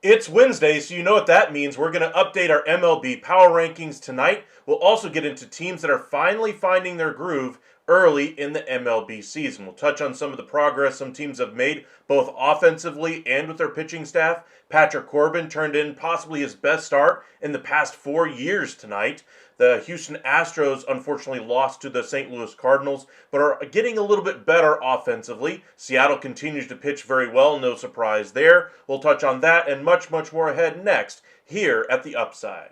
It's Wednesday, so you know what that means. We're going to update our MLB power rankings tonight. We'll also get into teams that are finally finding their groove early in the MLB season. We'll touch on some of the progress some teams have made, both offensively and with their pitching staff. Patrick Corbin turned in possibly his best start in the past 4 years tonight. The Houston Astros unfortunately lost to the St. Louis Cardinals, but are getting a little bit better offensively. Seattle continues to pitch very well, no surprise there. We'll touch on that and much, much more ahead next here at The Upside.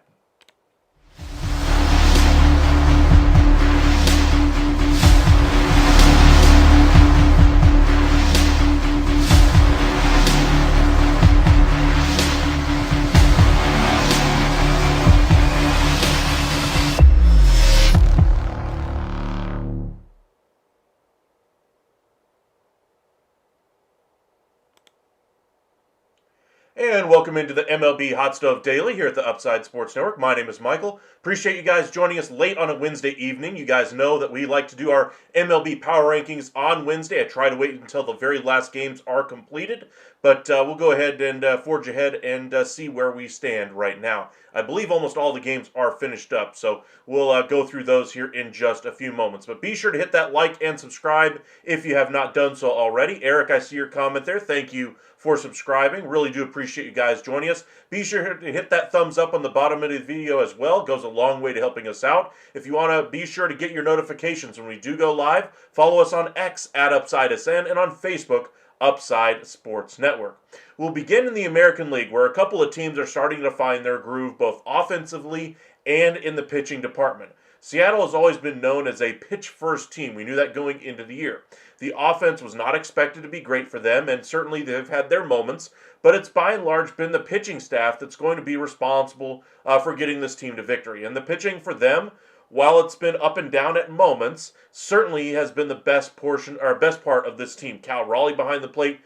And welcome into the MLB Hot Stove Daily here at the Upside Sports Network. My name is Michael. Appreciate you guys joining us late on a Wednesday evening. You guys know that we like to do our MLB Power Rankings on Wednesday. I try to wait until the very last games are completed, but we'll go ahead and forge ahead and see where we stand right now. I believe almost all the games are finished up, so we'll go through those here in just a few moments. But be sure to hit that like and subscribe if you have not done so already. Eric, I see your comment there. Thank you for subscribing. Really do appreciate you guys joining us. Be sure to hit that thumbs up on the bottom of the video as well. It goes a long way to helping us out. If you want to, be sure to get your notifications when we do go live. Follow us on X at UpsideSN and on Facebook, Upside Sports Network. We'll begin in the American League, where a couple of teams are starting to find their groove both offensively and in the pitching department. Seattle has always been known as a pitch-first team. We knew that going into the year. The offense was not expected to be great for them, and certainly they've had their moments, but it's by and large been the pitching staff that's going to be responsible for getting this team to victory. And the pitching for them, while it's been up and down at moments, certainly has been the best portion or best part of this team. Cal Raleigh behind the plate,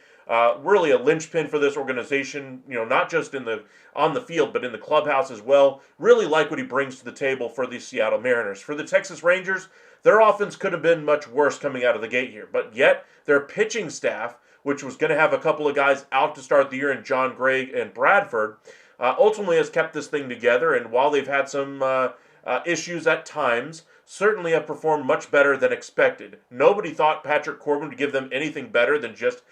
really a linchpin for this organization, not just on the field, but in the clubhouse as well. Really like what he brings to the table for the Seattle Mariners. For the Texas Rangers, their offense could have been much worse coming out of the gate here, but yet their pitching staff, which was going to have a couple of guys out to start the year in John Gray and Bradford, ultimately has kept this thing together, and while they've had some issues at times, certainly have performed much better than expected. Nobody thought Patrick Corbin would give them anything better than just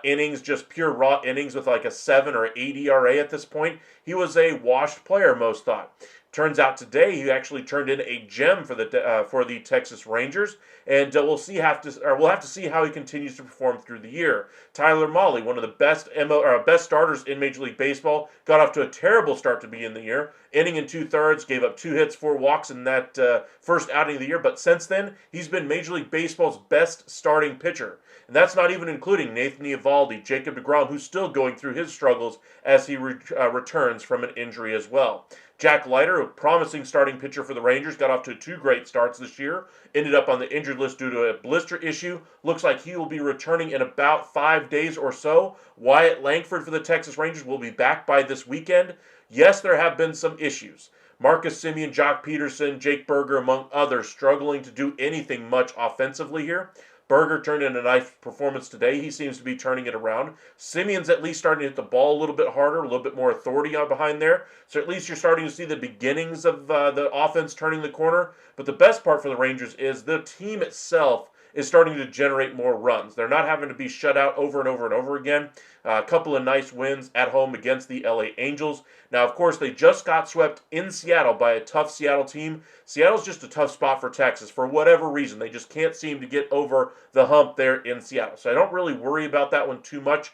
innings, just pure raw innings with like a 7 or 8 ERA at this point. He was a washed player, most thought. Turns out today he actually turned in a gem for the Texas Rangers, and we'll have to see how he continues to perform through the year. Tyler Mahle, one of the best starters in Major League Baseball, got off to a terrible start to begin the year. Inning and 2/3, gave up 2 hits, 4 walks in that first outing of the year. But since then, he's been Major League Baseball's best starting pitcher. And that's not even including Nathan Eovaldi, Jacob deGrom, who's still going through his struggles as he returns from an injury as well. Jack Leiter, a promising starting pitcher for the Rangers, got off to 2 great starts this year. Ended up on the injured list due to a blister issue. Looks like he will be returning in about 5 days or so. Wyatt Langford for the Texas Rangers will be back by this weekend. Yes, there have been some issues. Marcus Semien, Jock Peterson, Jake Berger, among others, struggling to do anything much offensively here. Berger turned in a nice performance today. He seems to be turning it around. Simeon's at least starting to hit the ball a little bit harder, a little bit more authority out behind there. So at least you're starting to see the beginnings of the offense turning the corner. But the best part for the Rangers is the team itself is starting to generate more runs. They're not having to be shut out over and over and over again. A couple of nice wins at home against the LA Angels. Now, of course, they just got swept in Seattle by a tough Seattle team. Seattle's just a tough spot for Texas for whatever reason. They just can't seem to get over the hump there in Seattle. So I don't really worry about that one too much.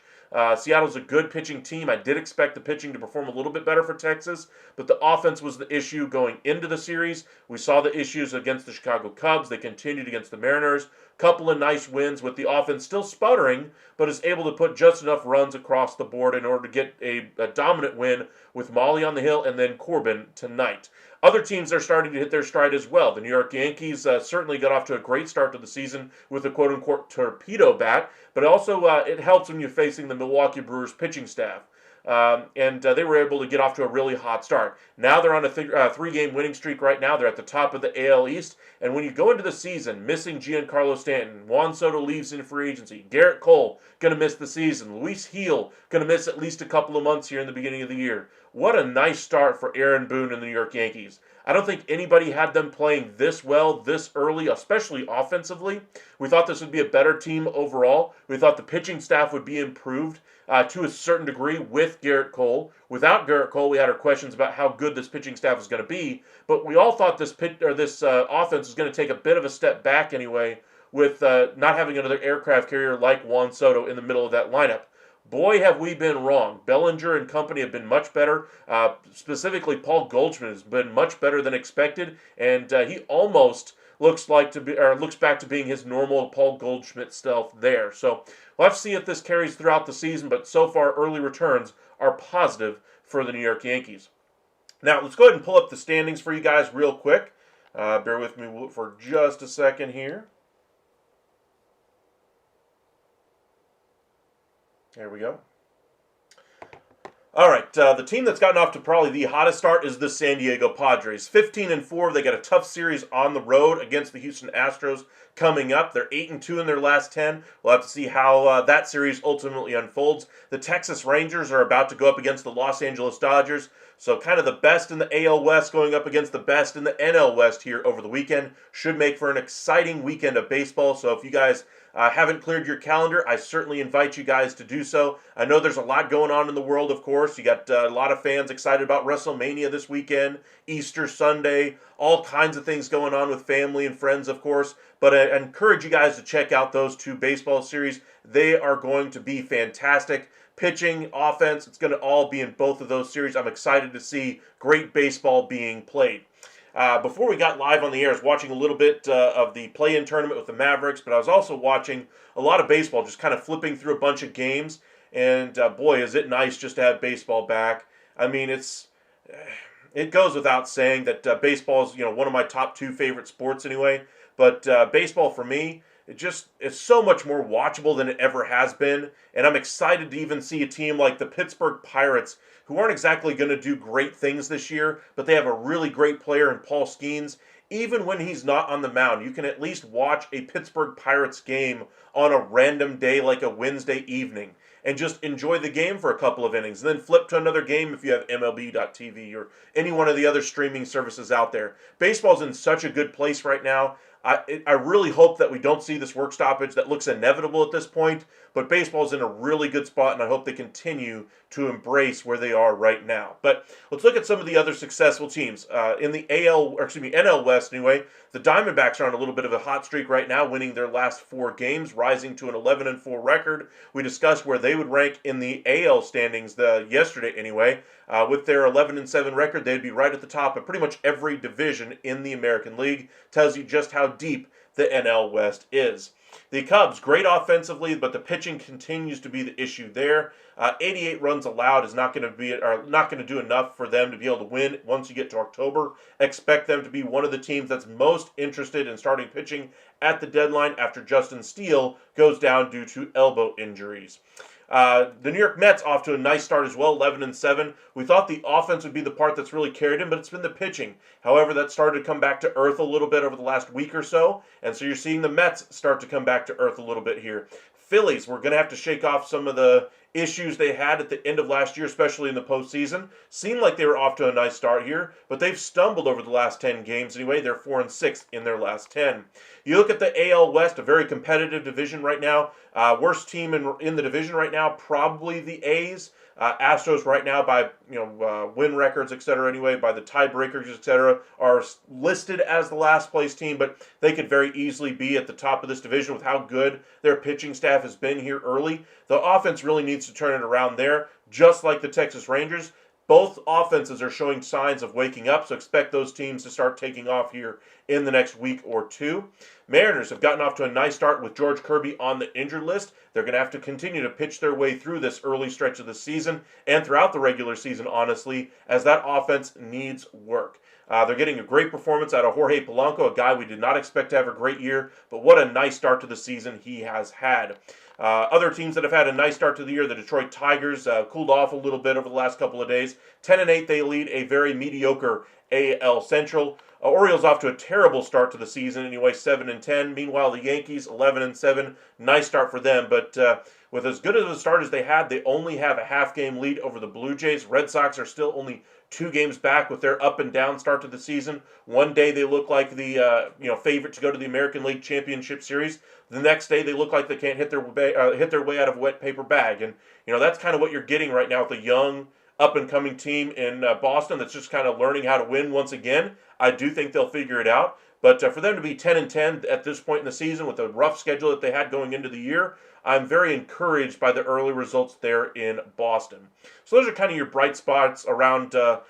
Seattle's a good pitching team. I did expect the pitching to perform a little bit better for Texas, but the offense was the issue going into the series. We saw the issues against the Chicago Cubs. They continued against the Mariners. Couple of nice wins with the offense still sputtering, but is able to put just enough runs across the board in order to get a dominant win with Molly on the hill and then Corbin tonight. Other teams are starting to hit their stride as well. The New York Yankees certainly got off to a great start to the season with a quote-unquote torpedo bat, but also it helps when you're facing the Milwaukee Brewers pitching staff. They were able to get off to a really hot start. Now they're on a three-game winning streak right now. They're at the top of the AL East. And when you go into the season missing Giancarlo Stanton, Juan Soto leaves in free agency, Garrett Cole going to miss the season, Luis Gil going to miss at least a couple of months here in the beginning of the year. What a nice start for Aaron Boone and the New York Yankees. I don't think anybody had them playing this well this early, especially offensively. We thought this would be a better team overall. We thought the pitching staff would be improved to a certain degree with Garrett Cole. Without Garrett Cole, we had our questions about how good this pitching staff was going to be, but we all thought this offense was going to take a bit of a step back anyway with not having another aircraft carrier like Juan Soto in the middle of that lineup. Boy, have we been wrong. Bellinger and company have been much better. Specifically, Paul Goldschmidt has been much better than expected, and he almost looks back to being his normal Paul Goldschmidt self there. So we'll have to see if this carries throughout the season, but so far early returns are positive for the New York Yankees. Now, let's go ahead and pull up the standings for you guys real quick. Bear with me for just a second here. There we go. All right, the team that's gotten off to probably the hottest start is the San Diego Padres. 15-4, they got a tough series on the road against the Houston Astros coming up. They're 8-2 in their last 10. We'll have to see how that series ultimately unfolds. The Texas Rangers are about to go up against the Los Angeles Dodgers. So kind of the best in the AL West going up against the best in the NL West here over the weekend. Should make for an exciting weekend of baseball. So if you guys haven't cleared your calendar, I certainly invite you guys to do so. I know there's a lot going on in the world, of course. You got a lot of fans excited about WrestleMania this weekend, Easter Sunday, all kinds of things going on with family and friends, of course. But I encourage you guys to check out those two baseball series. They are going to be fantastic. Pitching, offense, it's going to all be in both of those series. I'm excited to see great baseball being played. Before we got live on the air, I was watching a little bit of the play-in tournament with the Mavericks, but I was also watching a lot of baseball, just kind of flipping through a bunch of games. And boy, is it nice just to have baseball back. I mean, it goes without saying that baseball is one of my top two favorite sports anyway. But baseball for me, it's so much more watchable than it ever has been. And I'm excited to even see a team like the Pittsburgh Pirates, who aren't exactly going to do great things this year, but they have a really great player in Paul Skeens. Even when he's not on the mound, you can at least watch a Pittsburgh Pirates game on a random day like a Wednesday evening and just enjoy the game for a couple of innings, and then flip to another game if you have MLB.tv or any one of the other streaming services out there. Baseball's in such a good place right now. I really hope that we don't see this work stoppage that looks inevitable at this point, but baseball's in a really good spot, and I hope they continue to embrace where they are right now. But let's look at some of the other successful teams. In the NL West anyway, the Diamondbacks are on a little bit of a hot streak right now, winning their last 4 games, rising to an 11-4 record. We discussed where they would rank in the AL standings yesterday anyway. With their 11-7 record, they'd be right at the top of pretty much every division in the American League. Tells you just how deep the NL West is. The Cubs, great offensively, but the pitching continues to be the issue there. 88 runs allowed is not going to do enough for them to be able to win once you get to October. Expect them to be one of the teams that's most interested in starting pitching at the deadline after Justin Steele goes down due to elbow injuries. The New York Mets off to a nice start as well, 11-7. We thought the offense would be the part that's really carried him, but it's been the pitching. However, that started to come back to earth a little bit over the last week or so, and so you're seeing the Mets start to come back to earth a little bit here. Phillies, we're going to have to shake off some of the issues they had at the end of last year, especially in the postseason. Seemed like they were off to a nice start here, but they've stumbled over the last 10 games anyway. They're 4-6 in their last 10. You look at the AL West, a very competitive division right now. Worst team in the division right now, probably the A's. Astros right now by win records, etc. Anyway, by the tiebreakers, etc. are listed as the last place team, but they could very easily be at the top of this division with how good their pitching staff has been here early. The offense really needs to turn it around there, just like the Texas Rangers. Both offenses are showing signs of waking up, so expect those teams to start taking off here in the next week or two. Mariners have gotten off to a nice start with George Kirby on the injured list. They're going to have to continue to pitch their way through this early stretch of the season and throughout the regular season, honestly, as that offense needs work. They're getting a great performance out of Jorge Polanco, a guy we did not expect to have a great year, but what a nice start to the season he has had. Other teams that have had a nice start to the year, the Detroit Tigers cooled off a little bit over the last couple of days. 10-8, they lead a very mediocre AL Central. Orioles off to a terrible start to the season anyway, 7-10. Meanwhile, the Yankees 11-7. Nice start for them, but with as good of a start as they had, they only have a half-game lead over the Blue Jays. Red Sox are still only 2 games back with their up and down start to the season. One day they look like the favorite to go to the American League Championship Series. The next day they look like they can't hit their way out of a wet paper bag, and that's kind of what you're getting right now with a young up and coming team in Boston that's just kind of learning how to win once again. I do think they'll figure it out, but for them to be 10-10 at this point in the season with the rough schedule that they had going into the year, I'm very encouraged by the early results there in Boston. So those are kind of your bright spots around the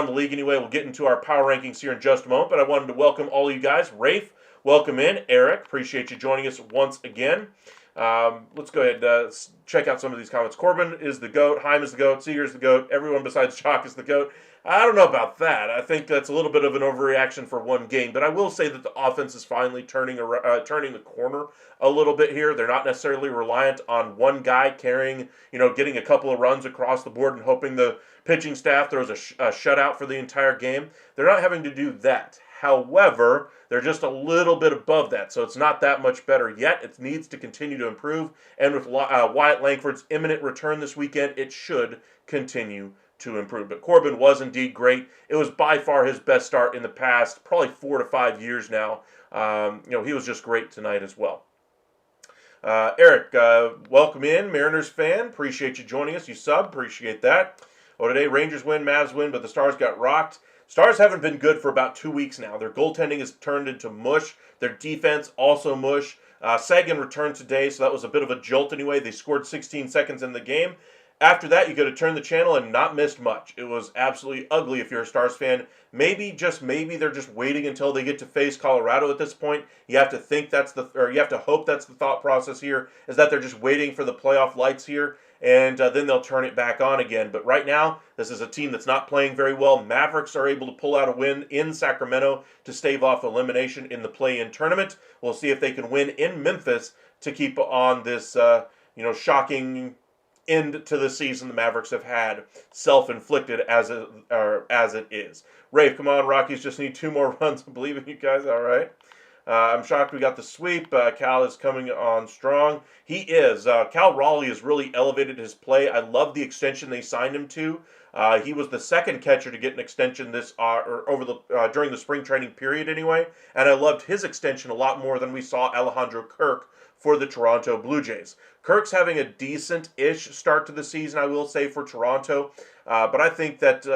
league anyway. We'll get into our power rankings here in just a moment, but I wanted to welcome all you guys. Rafe, welcome in. Eric, appreciate you joining us once again. Let's go ahead and check out some of these comments. Corbin is the GOAT. Heim is the GOAT. Seager is the GOAT. Everyone besides Chalk is the GOAT. I don't know about that. I think that's a little bit of an overreaction for one game, but I will say that the offense is finally turning the corner a little bit here. They're not necessarily reliant on one guy carrying, getting a couple of runs across the board and hoping the pitching staff throws a shutout for the entire game. They're not having to do that. However, they're just a little bit above that, so it's not that much better yet. It needs to continue to improve, and with Wyatt Langford's imminent return this weekend, it should continue to improve. But Corbin was indeed great. It was by far his best start in the past, probably 4 to 5 years now. He was just great tonight as well. Eric, welcome in, Mariners fan. Appreciate you joining us. You sub, appreciate that. Today, Rangers win, Mavs win, but the Stars got rocked. Stars haven't been good for about 2 weeks now. Their goaltending has turned into mush. Their defense also mush. Sagan returned today, so that was a bit of a jolt anyway. They scored 16 seconds in the game. After that, you could have turned the channel and not missed much. It was absolutely ugly if you're a Stars fan. Maybe, just maybe, they're just waiting until they get to face Colorado at this point. You have to you have to hope that's the thought process here, is that they're just waiting for the playoff lights here, and then they'll turn it back on again. But right now, this is a team that's not playing very well. Mavericks are able to pull out a win in Sacramento to stave off elimination in the play-in tournament. We'll see if they can win in Memphis to keep on this, shocking end to the season the Mavericks have had, self-inflicted as it is. Rafe, come on, Rockies just need 2 more runs. I believe in you guys. All right. I'm shocked we got the sweep. Cal is coming on strong. He is. Cal Raleigh has really elevated his play. I love the extension they signed him to. He was the second catcher to get an extension during the spring training period anyway, and I loved his extension a lot more than we saw Alejandro Kirk for the Toronto Blue Jays. Kirk's having a decent-ish start to the season, I will say, for Toronto. But I think that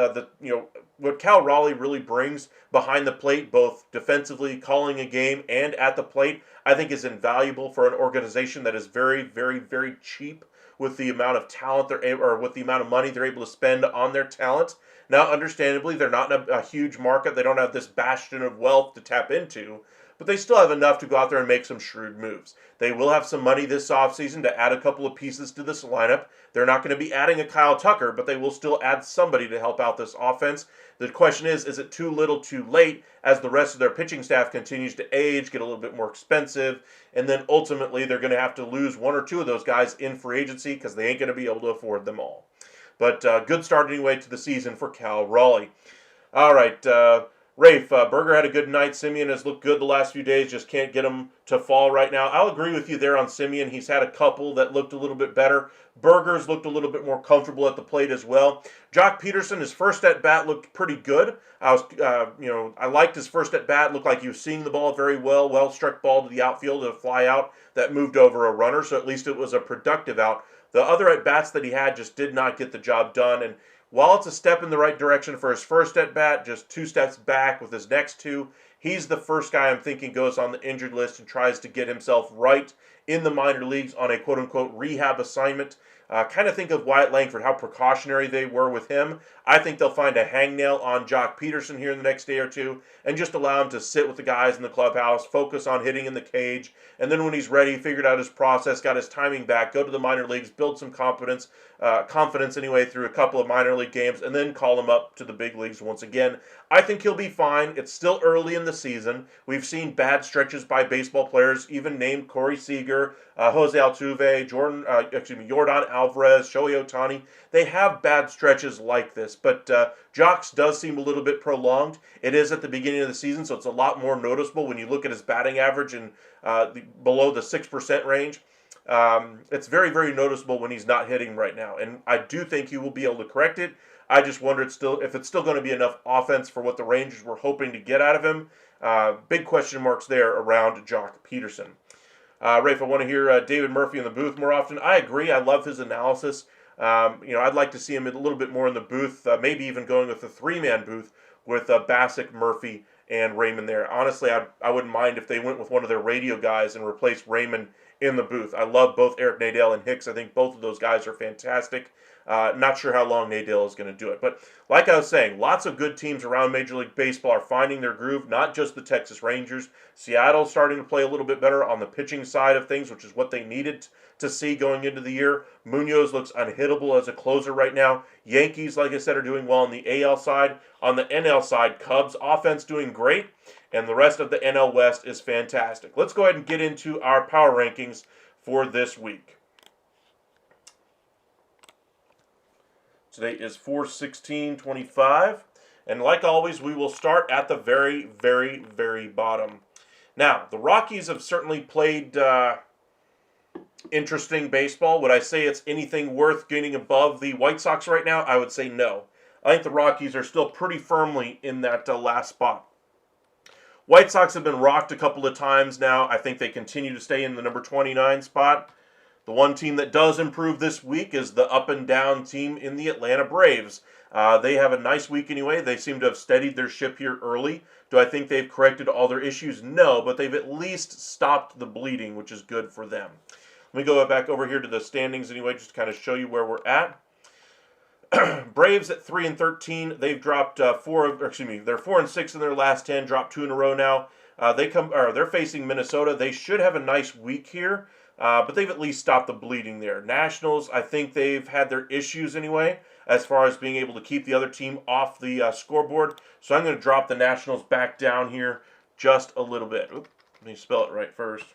what Cal Raleigh really brings behind the plate, both defensively, calling a game, and at the plate, I think is invaluable for an organization that is very, very, very cheap with the amount of talent with the amount of money they're able to spend on their talent. Now, understandably, they're not in a huge market. They don't have this bastion of wealth to tap into, but they still have enough to go out there and make some shrewd moves. They will have some money this offseason to add a couple of pieces to this lineup. They're not going to be adding a Kyle Tucker, but they will still add somebody to help out this offense. The question is it too little too late as the rest of their pitching staff continues to age, get a little bit more expensive, and then ultimately they're going to have to lose 1 or 2 of those guys in free agency because they ain't going to be able to afford them all. But good start anyway to the season for Cal Raleigh. All right, Rafe, Berger had a good night. Simeon has looked good the last few days. Just can't get him to fall right now. I'll agree with you there on Simeon. He's had a couple that looked a little bit better. Berger's looked a little bit more comfortable at the plate as well. Jock Peterson, his first at bat looked pretty good. I liked his first at bat. Looked like he was seeing the ball very well. Well struck ball to the outfield, a fly out that moved over a runner. So at least it was a productive out. The other at bats that he had just did not get the job done. And while it's a step in the right direction for his first at-bat, just 2 steps back with his next 2, he's the first guy I'm thinking goes on the injured list and tries to get himself right in the minor leagues on a quote-unquote rehab assignment. Kind of think of Wyatt Langford, how precautionary they were with him. I think they'll find a hangnail on Jock Peterson here in the next day or two and just allow him to sit with the guys in the clubhouse, focus on hitting in the cage, and then when he's ready, figured out his process, got his timing back, go to the minor leagues, build some confidence anyway through a couple of minor league games, and then call him up to the big leagues once again. I think he'll be fine. It's still early in the season. We've seen bad stretches by baseball players, even named Corey Seager, Jose Altuve, Jordan Alvarez, Shohei Ohtani. They have bad stretches like this, but Jock's does seem a little bit prolonged. It is at the beginning of the season, so it's a lot more noticeable when you look at his batting average and below the 6% range. It's very, very noticeable when he's not hitting right now, and I do think he will be able to correct it. I just wonder if it's still going to be enough offense for what the Rangers were hoping to get out of him. Big question marks there around Jock Peterson. Rafe, I want to hear David Murphy in the booth more often. I agree. I love his analysis. I'd like to see him a little bit more in the booth, maybe even going with a 3-man booth with Bassick, Murphy, and Raymond there. Honestly, I wouldn't mind if they went with one of their radio guys and replaced Raymond in the booth. I love both Eric Nadel and Hicks. I think both of those guys are fantastic. Not sure how long Nadel is going to do it. But like I was saying, lots of good teams around Major League Baseball are finding their groove, not just the Texas Rangers. Seattle's starting to play a little bit better on the pitching side of things, which is what they needed to see going into the year. Munoz looks unhittable as a closer right now. Yankees, like I said, are doing well on the AL side. On the NL side, Cubs offense doing great, and the rest of the NL West is fantastic. Let's go ahead and get into our power rankings for this week. Today is 4/16/25, and like always, we will start at the very, very, very bottom. Now, the Rockies have certainly played interesting baseball. Would I say it's anything worth getting above the White Sox right now? I would say no. I think the Rockies are still pretty firmly in that last spot. White Sox have been rocked a couple of times now. I think they continue to stay in the number 29 spot. The one team that does improve this week is the up-and-down team in the Atlanta Braves. They have a nice week anyway. They seem to have steadied their ship here early. Do I think they've corrected all their issues? No, but they've at least stopped the bleeding, which is good for them. Let me go back over here to the standings anyway, just to kind of show you where we're at. Braves at 3-13. They've dropped they're 4-6 in their last 10. Dropped 2 in a row now. They're facing Minnesota. They should have a nice week here. But they've at least stopped the bleeding there. Nationals, I think they've had their issues anyway, as far as being able to keep the other team off the scoreboard. So I'm going to drop the Nationals back down here just a little bit. Oop, let me spell it right first.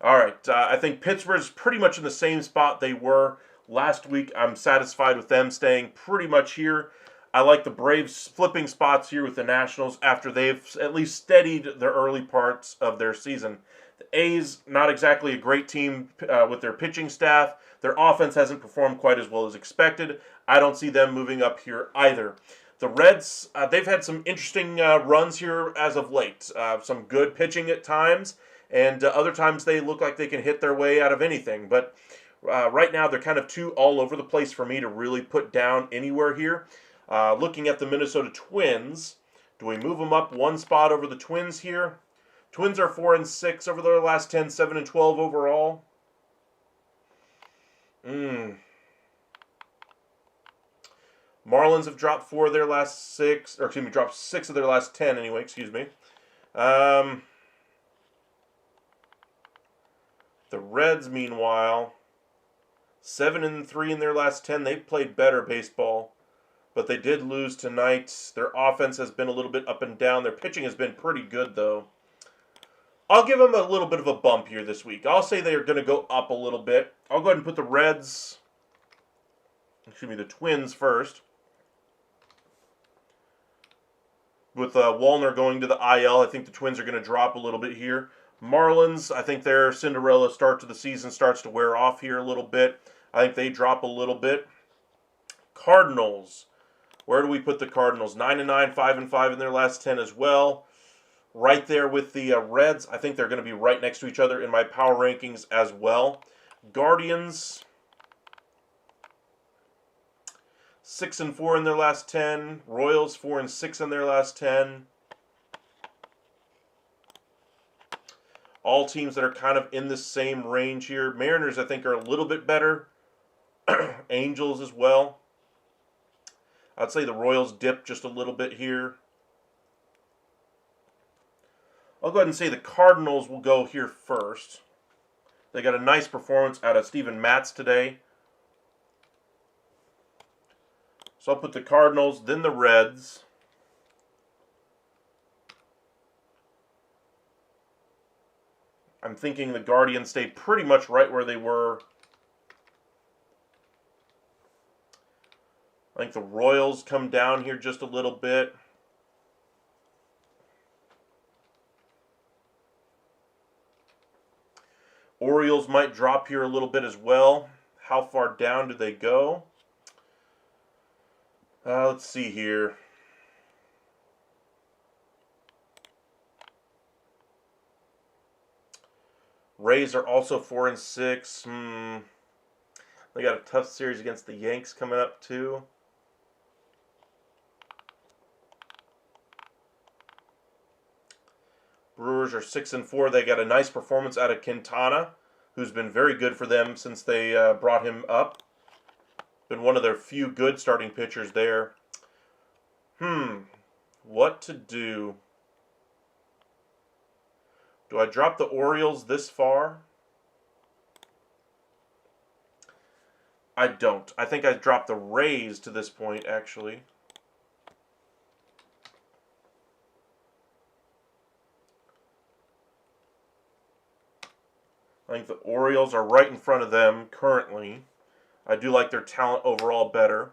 All right, I think Pittsburgh's pretty much in the same spot they were last week. I'm satisfied with them staying pretty much here. I like the Braves flipping spots here with the Nationals after they've at least steadied the early parts of their season. The A's, not exactly a great team with their pitching staff. Their offense hasn't performed quite as well as expected. I don't see them moving up here either. The Reds, they've had some interesting runs here as of late. Some good pitching at times, and other times they look like they can hit their way out of anything. But right now they're kind of too all over the place for me to really put down anywhere here. Looking at the Minnesota Twins, do we move them up one spot over the Twins here? Twins are 4-6 over their last 10, 7-12 overall. Marlins have dropped 4 of their last 6, dropped 6 of their last 10 anyway, The Reds, meanwhile, 7-3 in their last 10. They've played better baseball, but they did lose tonight. Their offense has been a little bit up and down. Their pitching has been pretty good, though. I'll give them a little bit of a bump here this week. I'll say they are going to go up a little bit. I'll go ahead and put the Twins first. with Wallner going to the IL, I think the Twins are going to drop a little bit here. Marlins, I think their Cinderella start to the season starts to wear off here a little bit. I think they drop a little bit. Cardinals, where do we put the Cardinals? 9-9, 5-5 in their last 10 as well. Right there with the Reds. I think they're going to be right next to each other in my power rankings as well. Guardians, 6-4 in their last 10. Royals, 4-6 in their last 10. All teams that are kind of in the same range here. Mariners, I think, are a little bit better. Angels as well. I'd say the Royals dip just a little bit here. I'll go ahead and say the Cardinals will go here first. They got a nice performance out of Steven Matz today. So I'll put the Cardinals, then the Reds. I'm thinking the Guardians stay pretty much right where they were. I think the Royals come down here just a little bit. Orioles might drop here a little bit as well. How far down do they go? Let's see here. Rays are also 4-6. They got a tough series against the Yanks coming up too. Brewers are 6-4. They got a nice performance out of Quintana, who's been very good for them since they brought him up. Been one of their few good starting pitchers there. What to do? Do I drop the Orioles this far? I don't. I think I dropped the Rays to this point, actually. I think the Orioles are right in front of them currently. I do like their talent overall better.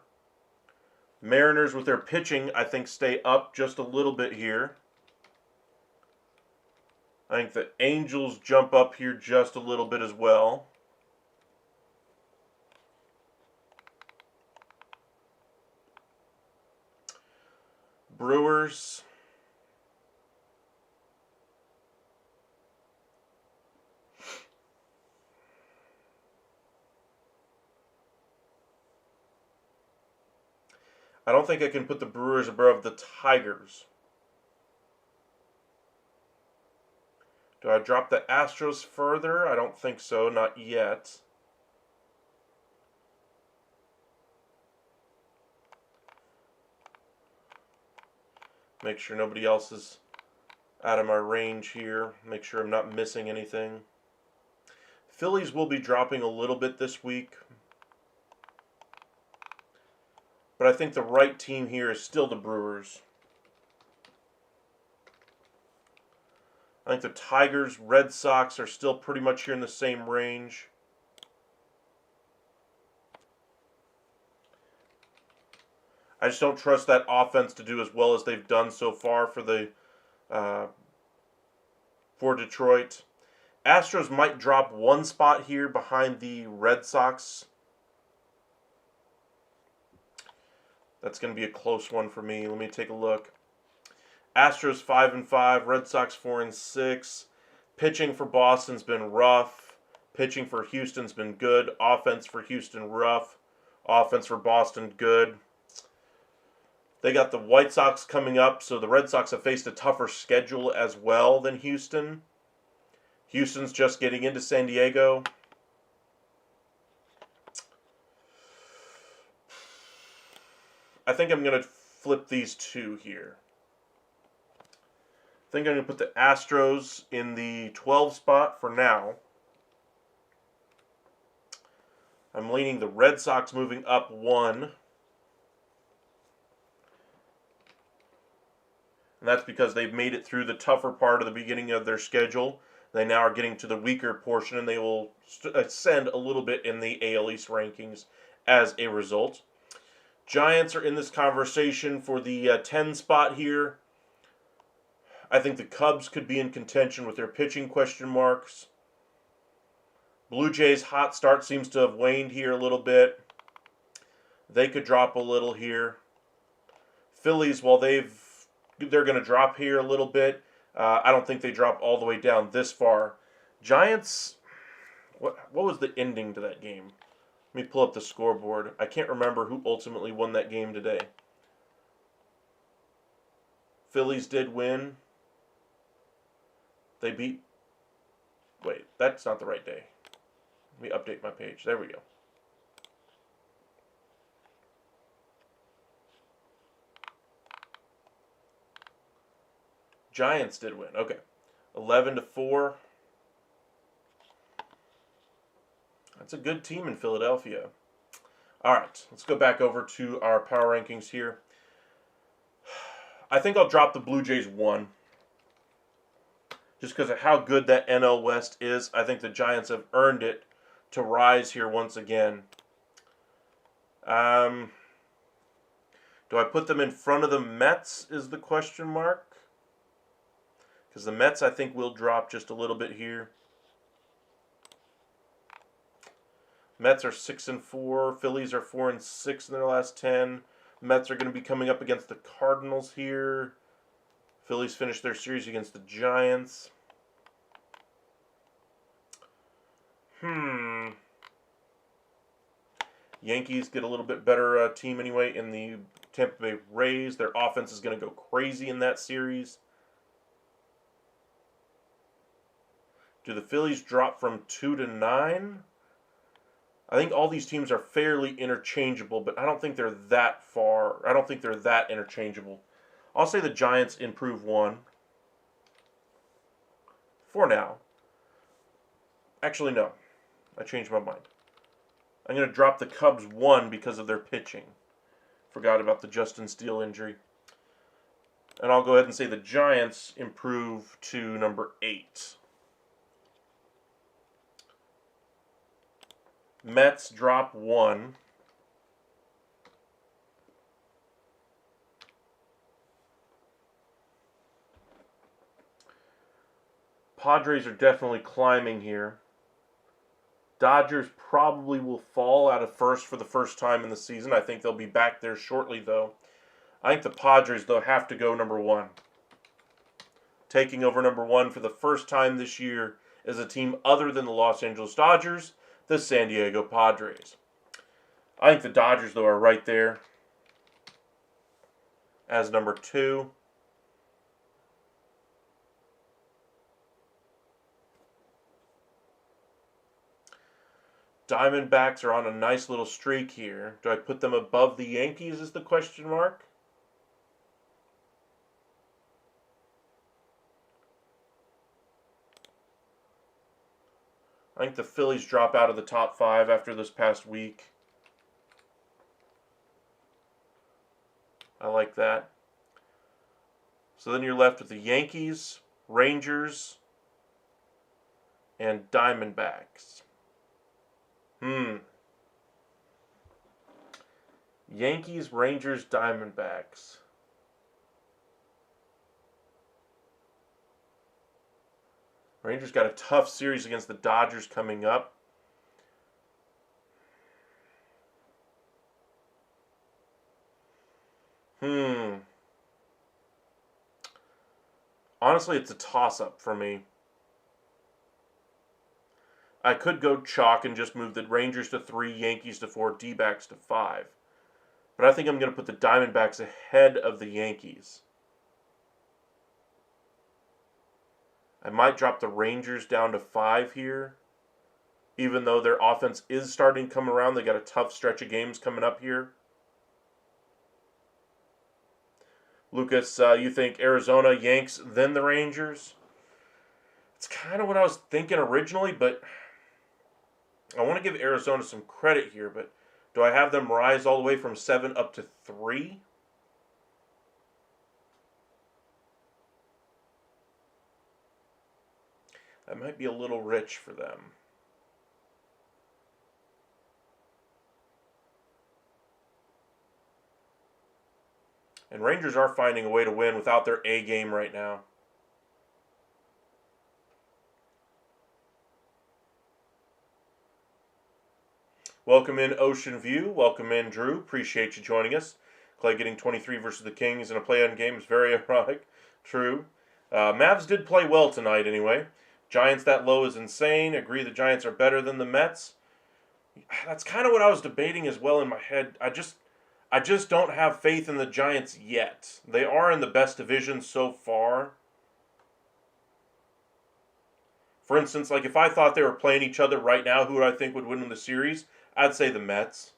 Mariners with their pitching, I think, stay up just a little bit here. I think the Angels jump up here just a little bit as well. Brewers. I don't think I can put the Brewers above the Tigers. Do I drop the Astros further? I don't think so, not yet. Make sure nobody else is out of my range here. Make sure I'm not missing anything. Phillies will be dropping a little bit this week. But I think the right team here is still the Brewers. I think the Tigers, Red Sox are still pretty much here in the same range. I just don't trust that offense to do as well as they've done so far for the for Detroit. Astros might drop one spot here behind the Red Sox. That's going to be a close one for me. Let me take a look. Astros 5-5, Red Sox 4-6. Pitching for Boston's been rough. Pitching for Houston's been good. Offense for Houston rough. Offense for Boston good. They got the White Sox coming up, so the Red Sox have faced a tougher schedule as well than Houston. Houston's just getting into San Diego. I think I'm going to flip these two here. I think I'm going to put the Astros in the 12 spot for now. I'm leaning the Red Sox moving up one. And that's because they've made it through the tougher part of the beginning of their schedule. They now are getting to the weaker portion, and they will ascend a little bit in the AL East rankings as a result. Giants are in this conversation for the 10 spot here. I think the Cubs could be in contention with their pitching question marks. Blue Jays' hot start seems to have waned here a little bit. They could drop a little here. Phillies, while they're going to drop here a little bit, I don't think they drop all the way down this far. Giants, what was the ending to that game? Let me pull up the scoreboard. I can't remember who ultimately won that game today. Phillies did win. They beat... Wait, that's not the right day. Let me update my page. There we go. Giants did win. Okay. 11-4. That's a good team in Philadelphia. All right, let's go back over to our power rankings here. I think I'll drop the Blue Jays 1. Just because of how good that NL West is. I think the Giants have earned it to rise here once again. Do I put them in front of the Mets is the question mark. Because the Mets, I think, will drop just a little bit here. Mets are 6-4. Phillies are 4-6 in their last 10. Mets are going to be coming up against the Cardinals here. Phillies finish their series against the Giants. Yankees get a little bit better team anyway in the Tampa Bay Rays. Their offense is going to go crazy in that series. Do the Phillies drop from 2 to 9? I think all these teams are fairly interchangeable, but I don't think they're that far. I don't think they're that interchangeable. I'll say the Giants improve 1. For now. Actually, no. I changed my mind. I'm going to drop the Cubs 1 because of their pitching. Forgot about the Justin Steele injury. And I'll go ahead and say the Giants improve to number 8. Mets drop 1. Padres are definitely climbing here. Dodgers probably will fall out of first for the first time in the season. I think they'll be back there shortly, though. I think the Padres, though, have to go number 1. Taking over number 1 for the first time this year is a team other than the Los Angeles Dodgers, the San Diego Padres. I think the Dodgers, though, are right there as number 2. Diamondbacks are on a nice little streak here. Do I put them above the Yankees is the question mark? I think the Phillies drop out of the top 5 after this past week. I like that. So then you're left with the Yankees, Rangers, and Diamondbacks. Yankees, Rangers, Diamondbacks. Rangers got a tough series against the Dodgers coming up. Honestly, it's a toss-up for me. I could go chalk and just move the Rangers to 3, Yankees to 4, Dbacks to 5. But I think I'm going to put the Diamondbacks ahead of the Yankees. I might drop the Rangers down to 5 here. Even though their offense is starting to come around. They got a tough stretch of games coming up here. Lucas, you think Arizona, Yanks, then the Rangers? It's kind of what I was thinking originally, but I want to give Arizona some credit here, but do I have them rise all the way from 7 up to 3? That might be a little rich for them. And Rangers are finding a way to win without their A game right now. Welcome in Ocean View. Welcome in Drew. Appreciate you joining us. Clay getting 23 versus the Kings in a play-on game is very ironic. True. Mavs did play well tonight anyway. Giants that low is insane. Agree the Giants are better than the Mets. That's kind of what I was debating as well in my head. I just don't have faith in the Giants yet. They are in the best division so far. For instance, like if I thought they were playing each other right now, who would I think would win the series? I'd say the Mets.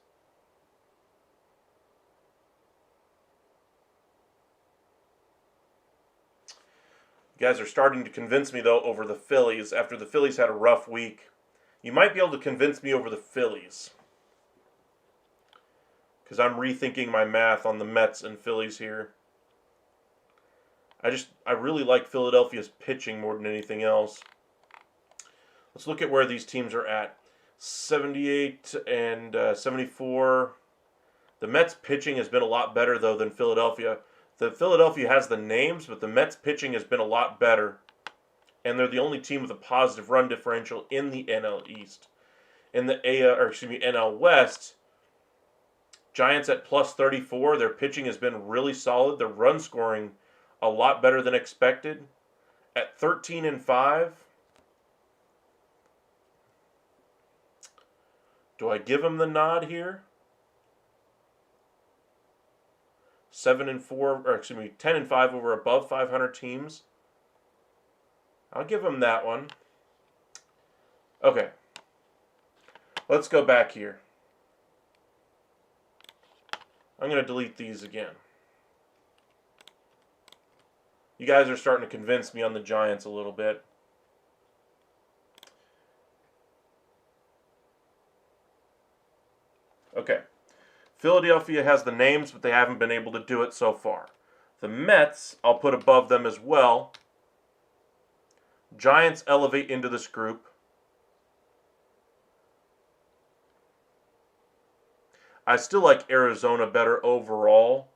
You guys are starting to convince me, though, over the Phillies after the Phillies had a rough week. You might be able to convince me over the Phillies. Because I'm rethinking my math on the Mets and Phillies here. I really like Philadelphia's pitching more than anything else. Let's look at where these teams are at. 78 and 74. The Mets pitching has been a lot better, though, than Philadelphia. Philadelphia has the names, but the Mets pitching has been a lot better. And they're the only team with a positive run differential in the NL East. In the NL West, Giants at plus 34. Their pitching has been really solid. Their run scoring a lot better than expected. At 13 and 5. Do I give them the nod here? 7 and 4, or 10 and 5 over above 500 teams. I'll give them that one. Okay. Let's go back here. I'm going to delete these again. You guys are starting to convince me on the Giants a little bit. Okay. Philadelphia has the names, but they haven't been able to do it so far. The Mets, I'll put above them as well. Giants elevate into this group. I still like Arizona better overall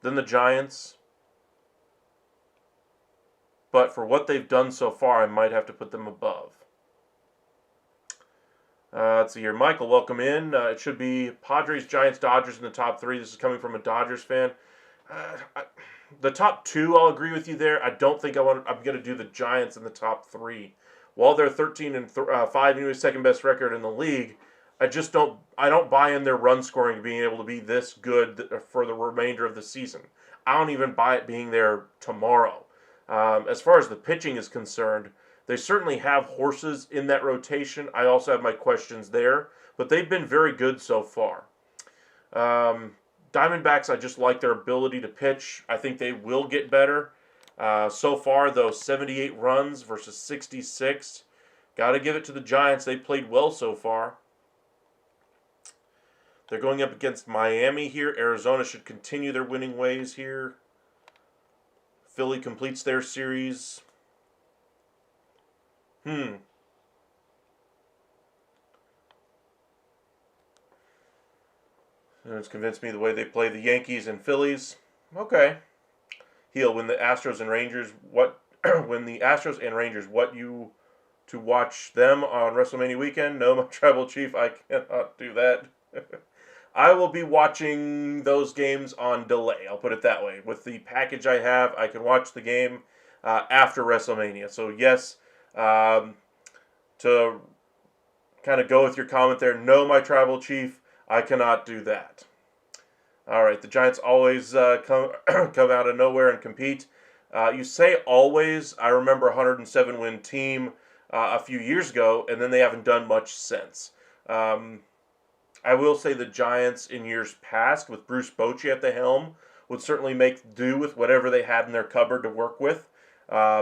than the Giants. But for what they've done so far, I might have to put them above. Let's see here. Michael, welcome in. It should be Padres, Giants, Dodgers in the top 3. This is coming from a Dodgers fan. The top 2, I'll agree with you there. I don't think I'm going to do the Giants in the top 3. While they're 13 and 5, anyway, second best record in the league, I don't buy in their run scoring being able to be this good for the remainder of the season. I don't even buy it being there tomorrow. As far as the pitching is concerned, they certainly have horses in that rotation. I also have my questions there, but they've been very good so far. Diamondbacks, I just like their ability to pitch. I think they will get better. So far, though, 78 runs versus 66. Got to give it to the Giants. They played well so far. They're going up against Miami here. Arizona should continue their winning ways here. Philly completes their series. And it's convinced me the way they play the Yankees and Phillies. Okay. Heel, when the Astros and Rangers, what you to watch them on WrestleMania weekend? No, my tribal chief, I cannot do that. I will be watching those games on delay. I'll put it that way. With the package I have, I can watch the game after WrestleMania. So yes, to kind of go with your comment there, no, my tribal chief, I cannot do that. All right, the Giants always come out of nowhere and compete. You say always. I remember a 107-win team a few years ago, and then they haven't done much since. I will say the Giants in years past, with Bruce Bochy at the helm, would certainly make do with whatever they had in their cupboard to work with,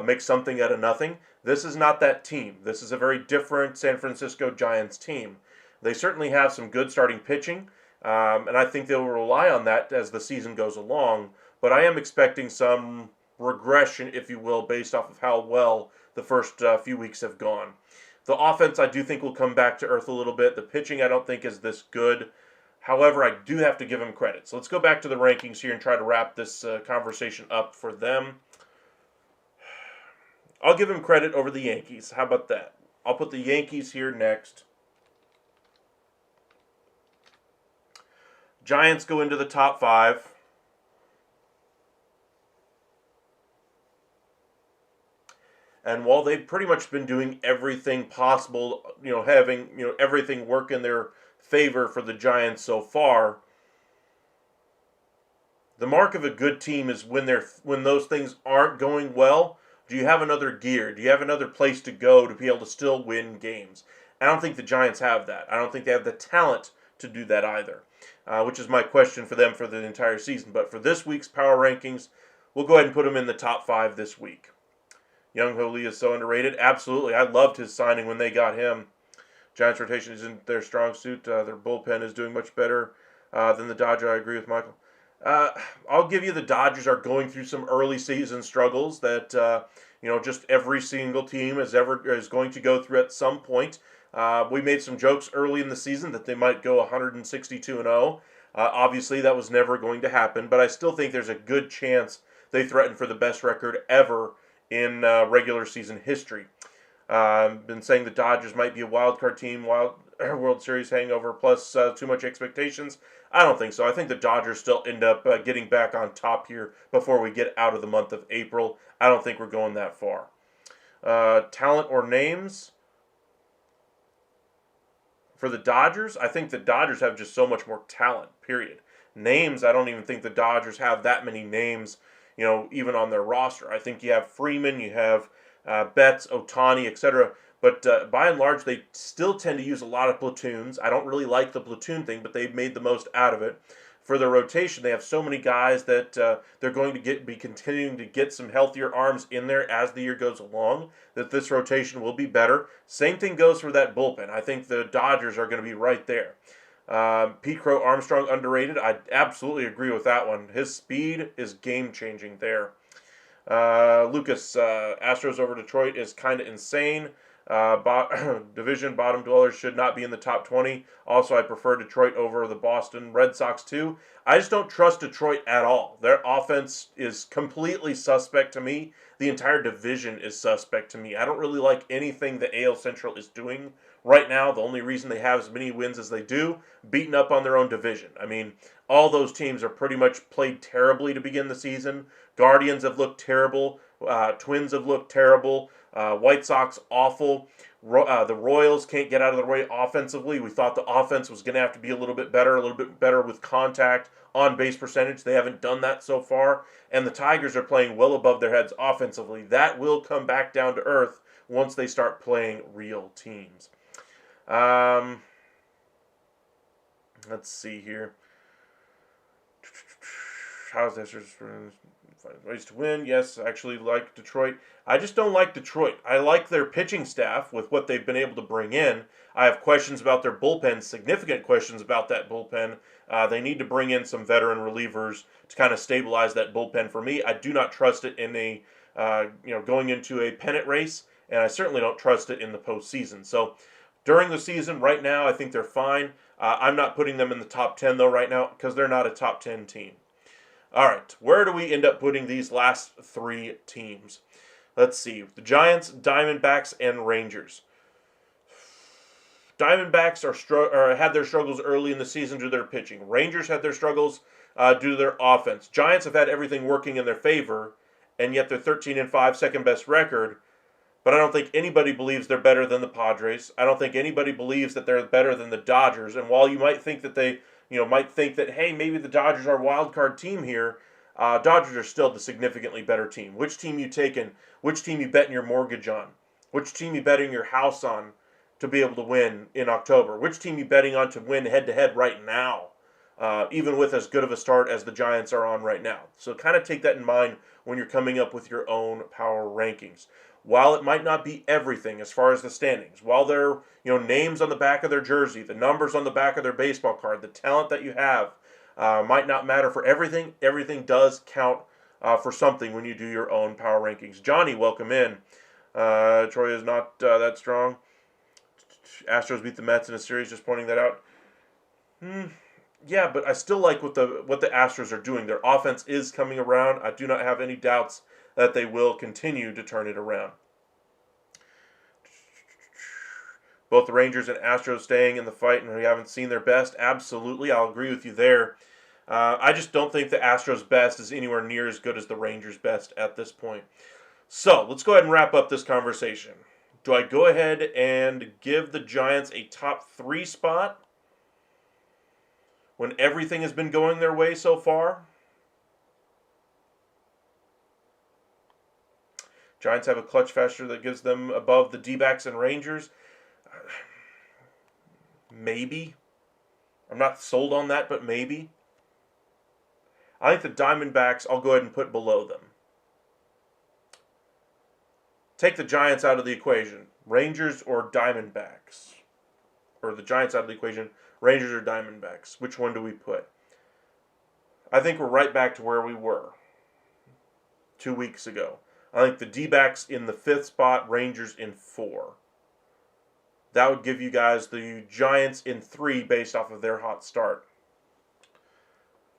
make something out of nothing. This is not that team. This is a very different San Francisco Giants team. They certainly have some good starting pitching, and I think they'll rely on that as the season goes along. But I am expecting some regression, if you will, based off of how well the first few weeks have gone. The offense, I do think, will come back to earth a little bit. The pitching, I don't think, is this good. However, I do have to give them credit. So let's go back to the rankings here and try to wrap this conversation up for them. I'll give them credit over the Yankees. How about that? I'll put the Yankees here next. Giants go into the top 5. And while they've pretty much been doing everything possible, having everything work in their favor for the Giants so far, the mark of a good team is when those things aren't going well. Do you have another gear? Do you have another place to go to be able to still win games? I don't think the Giants have that. I don't think they have the talent to do that either, which is my question for them for the entire season. But for this week's power rankings, we'll go ahead and put them in the top 5 this week. Young Ho Lee is so underrated. Absolutely. I loved his signing when they got him. Giants rotation isn't their strong suit. Their bullpen is doing much better than the Dodgers. I agree with Michael. I'll give you the Dodgers are going through some early season struggles that just every single team is going to go through at some point. We made some jokes early in the season that they might go 162-0. Obviously, that was never going to happen, but I still think there's a good chance they threaten for the best record ever in regular season history. Been saying the Dodgers might be a wild card team, World Series hangover, plus too much expectations. I don't think so. I think the Dodgers still end up getting back on top here before we get out of the month of April. I don't think we're going that far. Talent or names? For the Dodgers, I think the Dodgers have just so much more talent, period. Names, I don't even think the Dodgers have that many names, even on their roster. I think you have Freeman, you have Betts, Ohtani, etc. But by and large, they still tend to use a lot of platoons. I don't really like the platoon thing, but they've made the most out of it. For their rotation, they have so many guys that they're going to be continuing to get some healthier arms in there as the year goes along, that this rotation will be better. Same thing goes for that bullpen. I think the Dodgers are going to be right there. Pete Crow Armstrong, underrated. I absolutely agree with that one. His speed is game-changing there. Lucas, Astros over Detroit is kind of insane. Division bottom dwellers should not be in the top 20. Also, I prefer Detroit over the Boston Red Sox too. I just don't trust Detroit at all. Their offense is completely suspect to me. The entire division is suspect to me. I don't really like anything the AL Central is doing right now. The only reason they have as many wins as they do, beating up on their own division. I mean, all those teams are pretty much played terribly to begin the season. Guardians have looked terrible. Twins have looked terrible. White Sox, awful. The Royals can't get out of the way offensively. We thought the offense was going to have to be a little bit better with contact, on base percentage. They haven't done that so far. And the Tigers are playing well above their heads offensively. That will come back down to earth once they start playing real teams. Let's see here. How's this? Ways to win. Yes, I actually like Detroit. I just don't like Detroit. I like their pitching staff with what they've been able to bring in. I have questions about their bullpen, significant questions about that bullpen. They need to bring in some veteran relievers to kind of stabilize that bullpen for me. I do not trust it in a going into a pennant race, and I certainly don't trust it in the postseason. So during the season, right now, I think they're fine. I'm not putting them in the top 10 though right now because they're not a top 10 team. All right, where do we end up putting these last 3 teams? Let's see. The Giants, Diamondbacks, and Rangers. Diamondbacks had their struggles early in the season due to their pitching. Rangers had their struggles due to their offense. Giants have had everything working in their favor, and yet they're 13-5, second best record. But I don't think anybody believes they're better than the Padres. I don't think anybody believes that they're better than the Dodgers. And while you might think that hey, maybe the Dodgers are a wild card team here, Dodgers are still the significantly better team. Which team you taking? Which team you betting your mortgage on? Which team you betting your house on to be able to win in October? Which team you betting on to win head-to-head right now, even with as good of a start as the Giants are on right now? So kind of take that in mind when you're coming up with your own power rankings. While it might not be everything as far as the standings, while their names on the back of their jersey, the numbers on the back of their baseball card, the talent that you have might not matter for everything. Everything does count for something when you do your own power rankings. Johnny, welcome in. Troy is not that strong. Astros beat the Mets in a series, just pointing that out. Yeah, but I still like what the Astros are doing. Their offense is coming around. I do not have any doubts that they will continue to turn it around. both the Rangers and Astros staying in the fight, and we haven't seen their best. Absolutely, I'll agree with you there. I just don't think the Astros' best is anywhere near as good as the Rangers' best at this point. So let's go ahead and wrap up this conversation. Do I go ahead and give the Giants a top 3 spot when everything has been going their way so far? Giants have a clutch factor that gives them above the Dbacks and Rangers. Maybe. I'm not sold on that, but maybe. I think the Diamondbacks I'll go ahead and put below them. Take the Giants out of the equation. Rangers or Diamondbacks? Or the Giants out of the equation. Rangers or Diamondbacks? Which one do we put? I think we're right back to where we were 2 weeks ago. I think the D-backs in the 5th spot, Rangers in 4. That would give you guys the Giants in 3 based off of their hot start.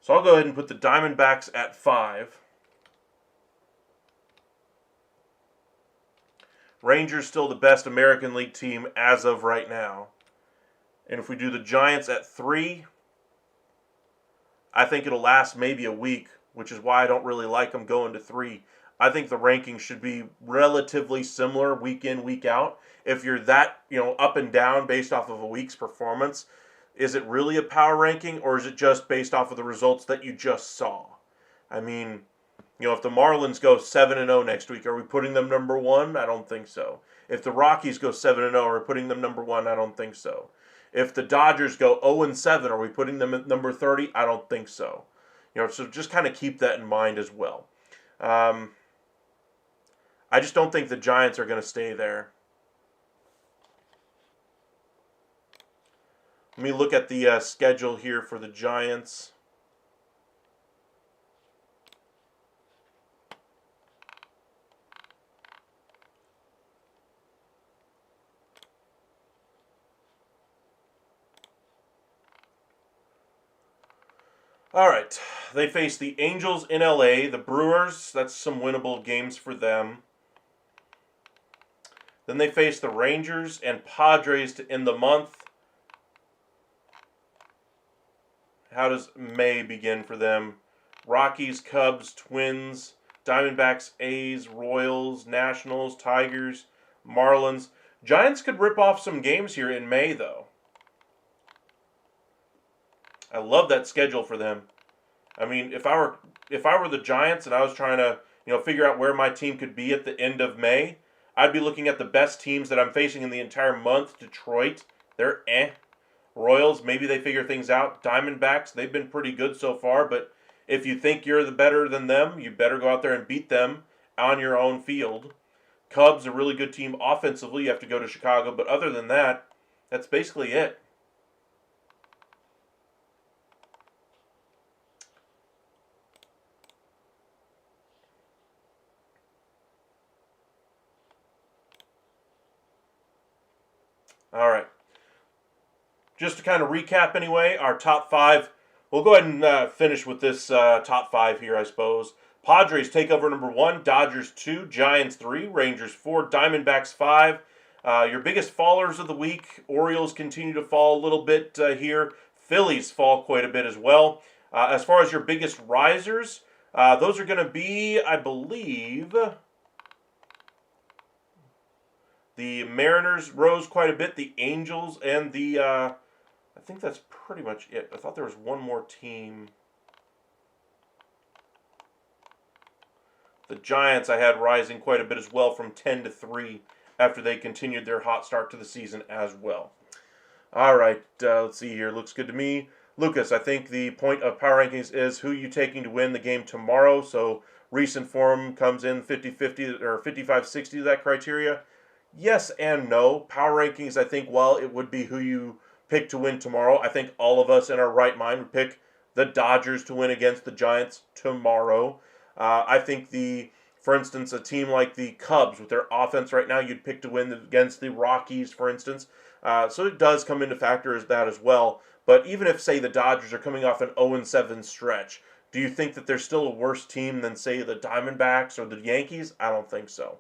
So I'll go ahead and put the Diamondbacks at 5. Rangers still the best American League team as of right now. And if we do the Giants at 3, I think it'll last maybe a week, which is why I don't really like them going to 3. I think the rankings should be relatively similar week in, week out. If you're that, up and down based off of a week's performance, is it really a power ranking, or is it just based off of the results that you just saw? I mean, if the Marlins go 7-0 next week, are we putting them number 1? I don't think so. If the Rockies go 7-0, are we putting them number 1? I don't think so. If the Dodgers go 0-7, are we putting them at number 30? I don't think so. So just kind of keep that in mind as well. I just don't think the Giants are going to stay there. Let me look at the schedule here for the Giants. All right, they face the Angels in LA, the Brewers. That's some winnable games for them. Then they face the Rangers and Padres to end the month. How does May begin for them? Rockies, Cubs, Twins, Diamondbacks, A's, Royals, Nationals, Tigers, Marlins. Giants could rip off some games here in May, though. I love that schedule for them. I mean, if I were the Giants and I was trying to, figure out where my team could be at the end of May, I'd be looking at the best teams that I'm facing in the entire month. Detroit, they're Royals, maybe they figure things out. Diamondbacks, they've been pretty good so far, but if you think you're the better than them, you better go out there and beat them on your own field. Cubs, a really good team offensively. You have to go to Chicago, but other than that, that's basically it. All right. Just to kind of recap anyway, our top 5. We'll go ahead and finish with this top 5 here, I suppose. Padres take over number 1, Dodgers 2, Giants 3, Rangers 4, Diamondbacks 5. Your biggest fallers of the week, Orioles continue to fall a little bit here. Phillies fall quite a bit as well. As far as your biggest risers, those are going to be, I believe, the Mariners rose quite a bit, the Angels, and the, I think that's pretty much it. I thought there was one more team. The Giants I had rising quite a bit as well from 10-3 after they continued their hot start to the season as well. All right, let's see here. Looks good to me. Lucas, I think the point of power rankings is who you taking to win the game tomorrow. So recent form comes in 50-50 or 55-60 to that criteria. Yes and no. Power rankings, I think, while it would be who you pick to win tomorrow, I think all of us in our right mind would pick the Dodgers to win against the Giants tomorrow. I think for instance, a team like the Cubs with their offense right now, you'd pick to win against the Rockies, for instance. So it does come into factor as that as well. But even if, say, the Dodgers are coming off an 0-7 stretch, do you think that they're still a worse team than, say, the Diamondbacks or the Yankees? I don't think so.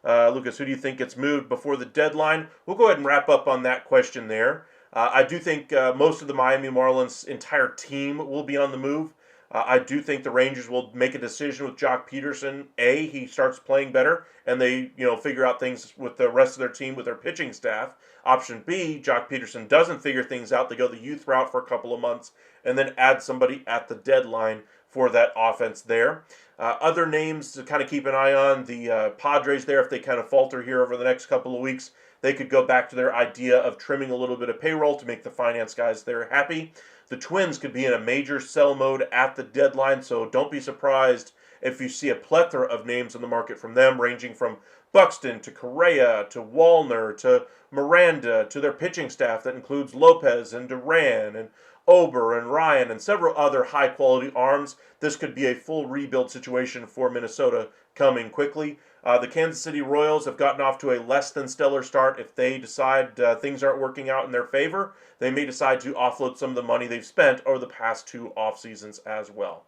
Lucas, who do you think gets moved before the deadline? We'll go ahead and wrap up on that question there. I do think most of the Miami Marlins entire team will be on the move. I do think the Rangers will make a decision with Jock Peterson. A, he starts playing better, and they figure out things with the rest of their team, with their pitching staff. Option B, Jock Peterson doesn't figure things out. They go the youth route for a couple of months, and then add somebody at the deadline for that offense there. Other names to kind of keep an eye on, the Padres there, if they kind of falter here over the next couple of weeks, they could go back to their idea of trimming a little bit of payroll to make the finance guys there happy. The Twins could be in a major sell mode at the deadline, so don't be surprised if you see a plethora of names on the market from them, ranging from Buxton to Correa to Wallner to Miranda to their pitching staff that includes Lopez and Duran and Ober and Ryan and several other high-quality arms. This could be a full rebuild situation for Minnesota coming quickly. The Kansas City Royals have gotten off to a less than stellar start. If they decide things aren't working out in their favor, they may decide to offload some of the money they've spent over the past 2 off seasons as well.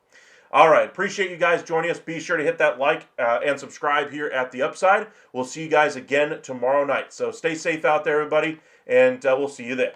All right, appreciate you guys joining us. Be sure to hit that like and subscribe here at The Upside. We'll see you guys again tomorrow night. So stay safe out there, everybody, and we'll see you then.